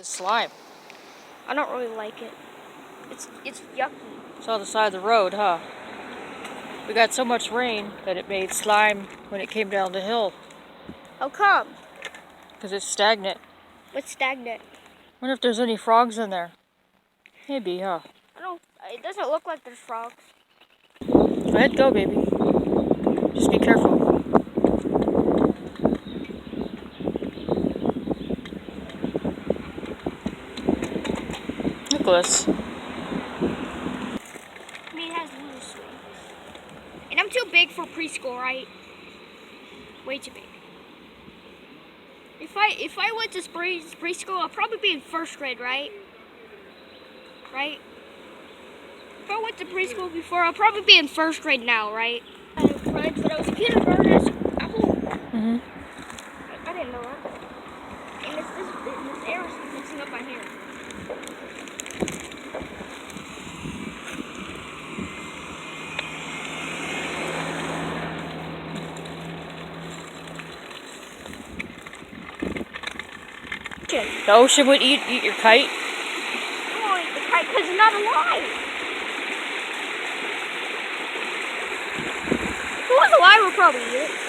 The slime. I don't really like it. It's yucky. It's on the side of the road, huh? We got so much rain that it made slime when it came down the hill. How come? Because it's stagnant. What's stagnant? Wonder if there's any frogs in there. Maybe, huh? It doesn't look like there's frogs. Go ahead, go, baby. Just be careful. Nicholas. I mean, it has little swings. And I'm too big for preschool, right? Way too big. If I went to preschool, I'll probably be in first grade, right? Right? If I went to preschool before, I'll probably be in first grade now, right? I had friends when I was a kindergarten at home. I didn't know that. And this air is mixing up my hair. The ocean would eat your kite? I won't eat the kite because it's not alive. If it was alive, we'll probably eat it.